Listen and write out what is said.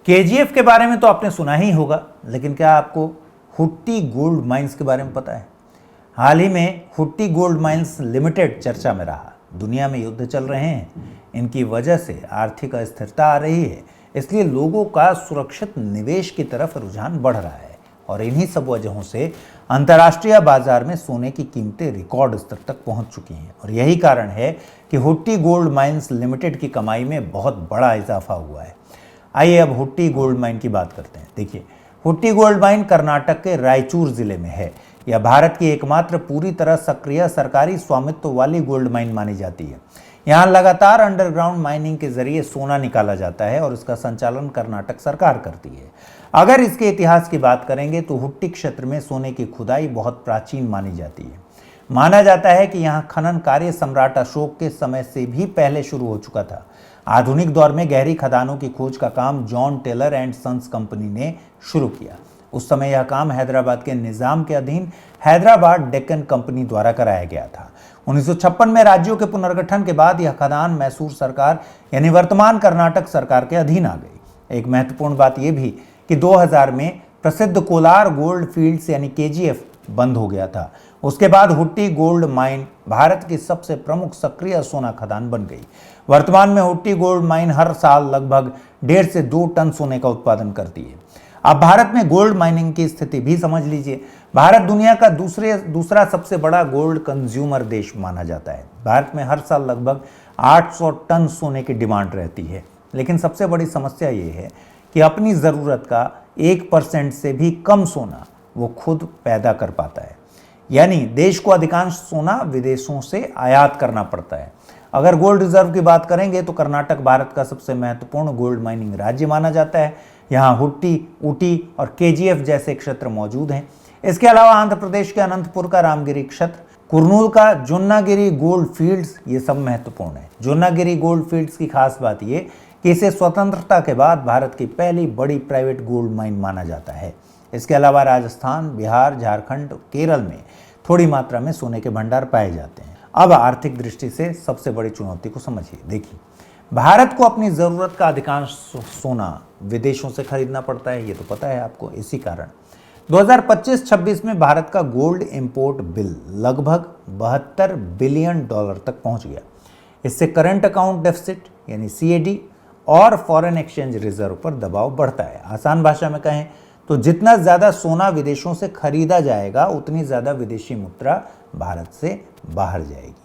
KGF के बारे में तो आपने सुना ही होगा, लेकिन क्या आपको हुट्टी गोल्ड माइंस के बारे में पता है? हाल ही में हुट्टी गोल्ड माइंस लिमिटेड चर्चा में रहा। दुनिया में युद्ध चल रहे हैं, इनकी वजह से आर्थिक अस्थिरता आ रही है, इसलिए लोगों का सुरक्षित निवेश की तरफ रुझान बढ़ रहा है और इन्हीं सब वजहों से अंतर्राष्ट्रीय बाजार में सोने की कीमतें रिकॉर्ड स्तर तक पहुंच चुकी हैं और यही कारण है कि हुट्टी गोल्ड माइंस लिमिटेड की कमाई में बहुत बड़ा इजाफा हुआ है। आइए अब हुट्टी गोल्ड माइन की बात करते हैं। देखिए, हुट्टी गोल्ड माइन कर्नाटक के रायचूर जिले में है। यह भारत की एकमात्र पूरी तरह सक्रिय सरकारी स्वामित्व वाली गोल्ड माइन मानी जाती है। यहाँ लगातार अंडरग्राउंड माइनिंग के जरिए सोना निकाला जाता है और इसका संचालन कर्नाटक सरकार करती है। अगर इसके इतिहास की बात करेंगे तो हुट्टी क्षेत्र में सोने की खुदाई बहुत प्राचीन मानी जाती है। माना जाता है कि यहाँ खनन कार्य सम्राट अशोक के समय से भी पहले शुरू हो चुका था। आधुनिक दौर में गहरी खदानों की खोज का काम John Taylor and Sons company ने शुरू किया। उस समय यह काम हैदराबाद के निजाम के अधीन हैदराबाद डेक्कन कंपनी द्वारा कराया गया था। 1956 में राज्यों के पुनर्गठन के बाद यह खदान मैसूर सरकार यानी वर्तमान कर्नाटक सरकार के अधीन आ गई। एक महत्वपूर्ण बात यह भी कि 2000 में प्रसिद्ध कोलार गोल्ड फील्ड्स यानी केजीएफ बंद हो गया था। उसके बाद हुट्टी गोल्ड माइन भारत की सबसे प्रमुख सक्रिय सोना खदान बन गई। वर्तमान में हुट्टी गोल्ड माइन हर साल लगभग 1.5 से 2 टन सोने का उत्पादन करती है। अब भारत में गोल्ड माइनिंग की स्थिति भी समझ लीजिए। भारत दुनिया का दूसरा सबसे बड़ा गोल्ड कंज्यूमर देश माना जाता है। भारत में हर साल लगभग 800 टन सोने की डिमांड रहती है, लेकिन सबसे बड़ी समस्या ये है कि अपनी ज़रूरत का 1% से भी कम सोना वो खुद पैदा कर पाता है। यानी देश को अधिकांश सोना विदेशों से आयात करना पड़ता है। अगर गोल्ड रिजर्व की बात करेंगे तो कर्नाटक भारत का सबसे महत्वपूर्ण गोल्ड माइनिंग राज्य माना जाता है। यहाँ हुट्टी, ऊटी और केजीएफ जैसे क्षेत्र मौजूद हैं। इसके अलावा आंध्र प्रदेश के अनंतपुर का रामगिरी क्षेत्र, कुर्नूल का जोन्नागिरी गोल्ड फील्ड्स, ये सब महत्वपूर्ण है। जोन्नागिरी गोल्ड फील्ड्स की खास बात ये कि इसे स्वतंत्रता के बाद भारत की पहली बड़ी प्राइवेट गोल्ड माइन माना जाता है। इसके अलावा राजस्थान, बिहार, झारखंड, केरल में थोड़ी मात्रा में सोने के भंडार पाए जाते हैं। अब आर्थिक दृष्टि से सबसे बड़ी चुनौती को समझिए। देखिए, भारत को अपनी ज़रूरत का अधिकांश सोना विदेशों से खरीदना पड़ता है, ये तो पता है आपको। इसी कारण 2025-26 में भारत का गोल्ड इंपोर्ट बिल लगभग $72 बिलियन तक पहुंच गया। इससे करंट अकाउंट डेफिसिट यानी सीएडी और फॉरेन एक्सचेंज रिजर्व पर दबाव बढ़ता है। आसान भाषा में कहें तो जितना ज़्यादा सोना विदेशों से खरीदा जाएगा, उतनी ज़्यादा विदेशी मुद्रा भारत से बाहर जाएगी।